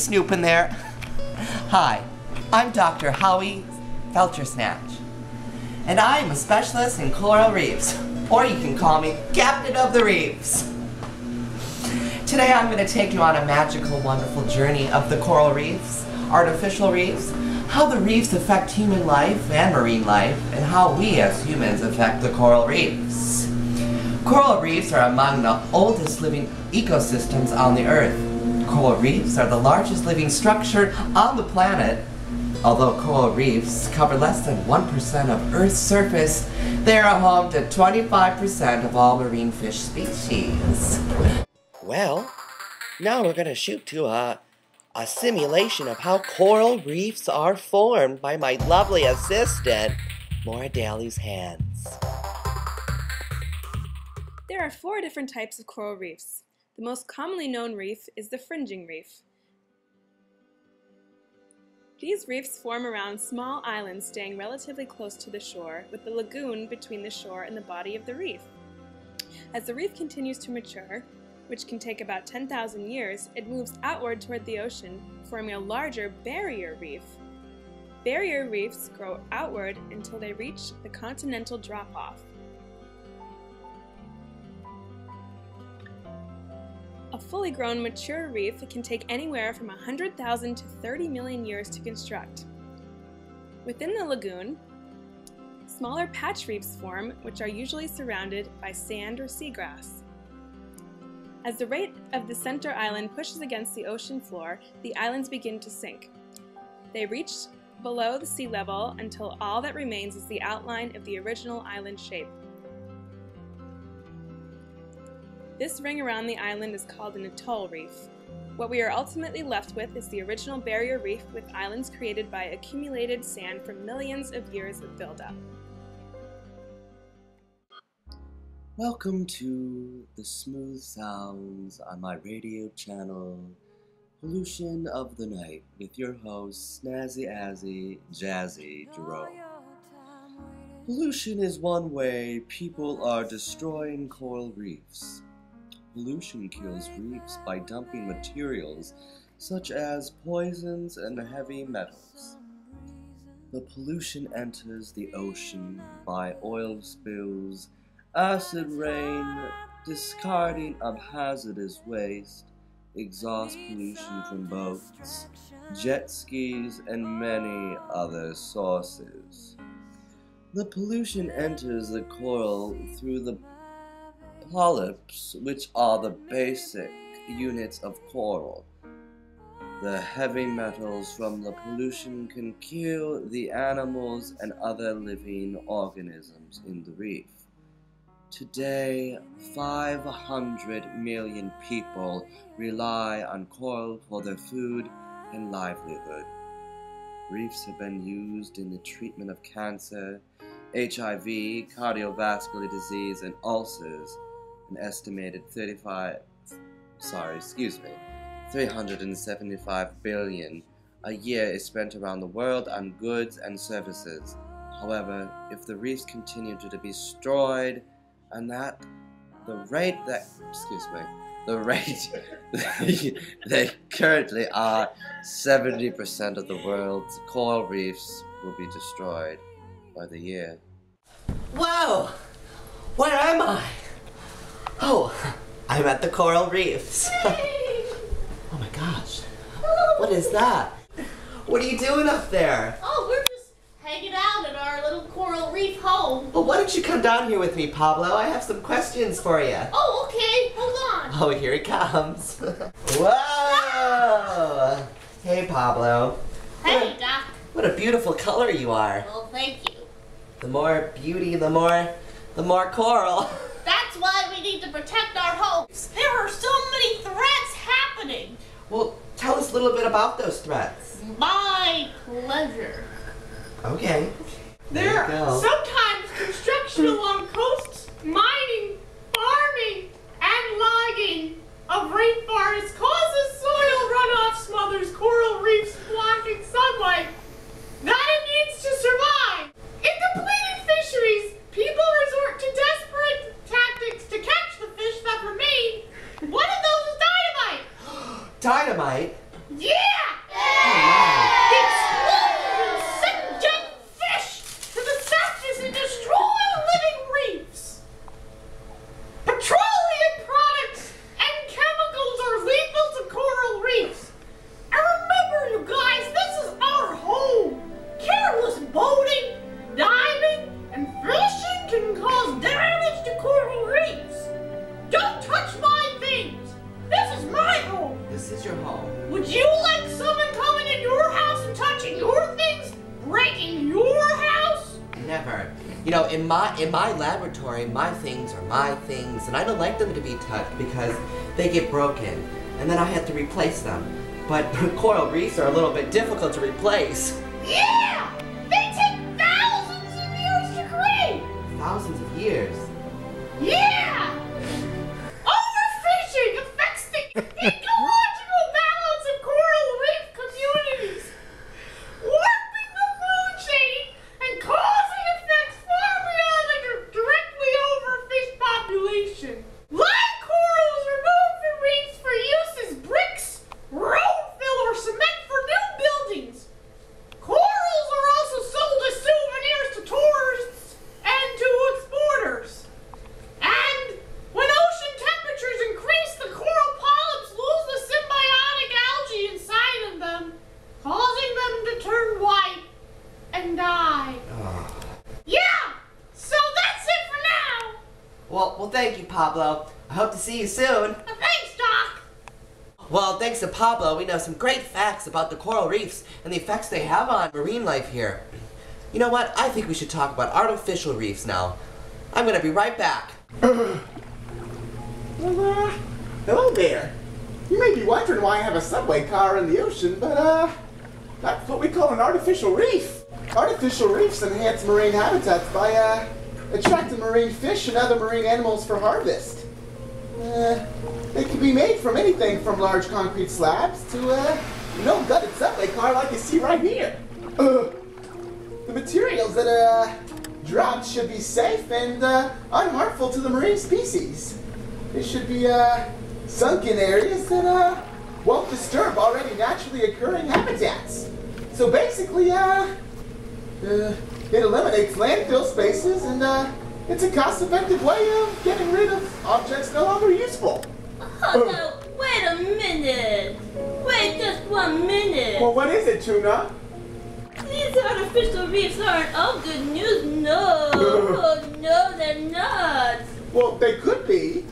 snooping there? Hi, I'm Dr. Howie Felchersnatch, and I am a specialist in coral reefs, or you can call me Captain of the Reefs. Today I'm going to take you on a magical, wonderful journey of the coral reefs, artificial reefs, how the reefs affect human life and marine life, and how we as humans affect the coral reefs. Coral reefs are among the oldest living ecosystems on the Earth. Coral reefs are the largest living structure on the planet. Although coral reefs cover less than 1% of Earth's surface, they are home to 25% of all marine fish species. Well, now we're going to shoot to a simulation of how coral reefs are formed by my lovely assistant, Maura Daly's hands. There are 4 different types of coral reefs. The most commonly known reef is the fringing reef. These reefs form around small islands staying relatively close to the shore, with the lagoon between the shore and the body of the reef. As the reef continues to mature, which can take about 10,000 years, it moves outward toward the ocean, forming a larger barrier reef. Barrier reefs grow outward until they reach the continental drop-off. A fully grown mature reef can take anywhere from 100,000 to 30 million years to construct. Within the lagoon, smaller patch reefs form, which are usually surrounded by sand or seagrass. As the rate of the center island pushes against the ocean floor, the islands begin to sink. They reach below the sea level until all that remains is the outline of the original island shape. This ring around the island is called an atoll reef. What we are ultimately left with is the original barrier reef, with islands created by accumulated sand from millions of years of buildup. Welcome to the smooth sounds on my radio channel, Pollution of the Night, with your host, Snazzy Azzy Jazzy Jerome. Pollution is one way people are destroying coral reefs. Pollution kills reefs by dumping materials such as poisons and heavy metals. The pollution enters the ocean by oil spills, acid rain, discarding of hazardous waste, exhaust pollution from boats, jet skis, and many other sources. The pollution enters the coral through the polyps, which are the basic units of coral. The heavy metals from the pollution can kill the animals and other living organisms in the reef. Today, 500 million people rely on coral for their food and livelihood. Reefs have been used in the treatment of cancer, HIV, cardiovascular disease, and ulcers. An estimated 375 billion a year is spent around the world on goods and services. However, if the reefs continue to be destroyed, and that the rate they currently are, 70% of the world's coral reefs will be destroyed by the year. Whoa! Where am I? Oh, I'm at the coral reefs. Oh my gosh. What is that? What are you doing up there? Oh, we're just hanging out at our little coral reef home. Well, why don't you come down here with me, Pablo? I have some questions for you. Oh, okay. Hold on. Oh, here he comes. Whoa! Hey, Pablo. Hey, Doc. What a beautiful color you are. Well, thank you. The more beauty, the more coral. That's why we need to protect our homes. There are so many threats happening. Well, tell us a little bit about those threats. My pleasure. Okay. There are sometimes construction along coasts, mining, farming, and logging of rainforests causes soil runoff, smothers coral reefs, blocking sunlight that it needs to survive. In depleted fisheries, people resort to desperate tactics to catch the fish that remain. One of those is dynamite. Dynamite? Yeah! You know, in my laboratory, my things are my things, and I don't like them to be touched because they get broken, and then I have to replace them. But coral reefs are a little bit difficult to replace. Yeah! They take thousands of years to create! Thousands of years? Yeah! Overfishing affects the ecological balance of coral reef communities, warping the food chain and causing effects far beyond the directly overfished population. Live coral is removed from reefs for use as bricks, road fill, or cement for new buildings. Corals are also sold as souvenirs to tourists and to exporters. And when ocean temperatures increase, the coral polyps lose the symbiotic algae inside of them, causing them to turn white and die. Yeah! So that's it for now! Well, thank you, Pablo. I hope to see you soon. Thanks, Doc! Well, thanks to Pablo, we know some great facts about the coral reefs and the effects they have on marine life here. You know what? I think we should talk about artificial reefs now. I'm gonna be right back. Well, hello there. You may be wondering why I have a subway car in the ocean, but, that's what we call an artificial reef. Artificial reefs enhance marine habitats by, attracting marine fish and other marine animals for harvest. They can be made from anything from large concrete slabs to, no-gutted subway car like you see right here. The materials that are dropped should be safe and unharmful to the marine species. They should be sunk in areas that won't disturb already naturally occurring habitats. So basically, it eliminates landfill spaces and it's a cost-effective way of getting rid of objects no longer useful. Oh, no, wait a minute. Wait just 1 minute. Well, what is it, Tuna? These artificial reefs aren't all good news, no. Oh, no, they're not. Well, they could be.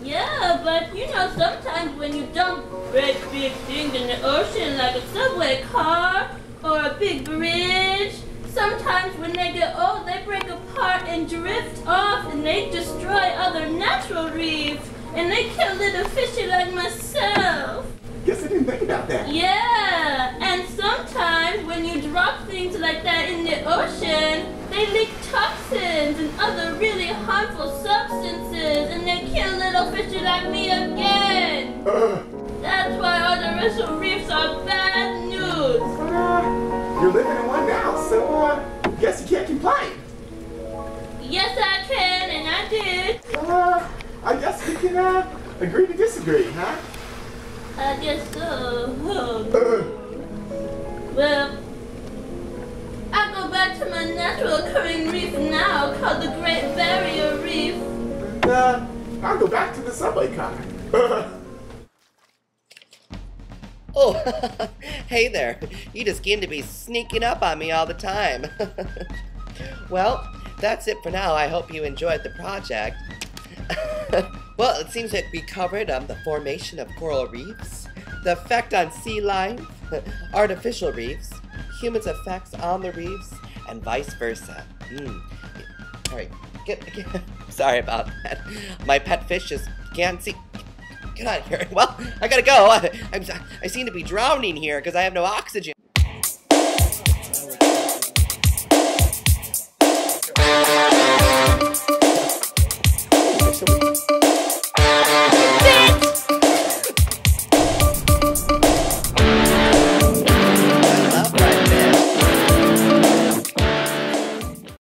Yeah, but you know, sometimes when you dump great big things in the ocean like a subway car or a big bridge, sometimes when they get old, they break apart and drift off and they destroy other natural reefs and they kill little fishy like myself. Guess I didn't think about that. Yeah, and sometimes when you drop things like that in the ocean, they leak toxins and other really harmful substances and they kill little fishy like me again. That's why artificial reefs are bad news. You're living in one now, so guess you can't complain. Yes, I can, and I did. I guess we can agree to disagree, huh? I guess so. Well, I'll go back to my natural occurring reef now called the Great Barrier Reef. I'll go back to the subway car. Oh, hey there. You just seem to be sneaking up on me all the time. Well, that's it for now. I hope you enjoyed the project. Well, it seems like we covered the formation of coral reefs, the effect on sea life, artificial reefs, humans' effects on the reefs, and vice versa. Alright, sorry about that. My pet fish just can't see. Get out of here. Well, I gotta go. I seem to be drowning here because I have no oxygen.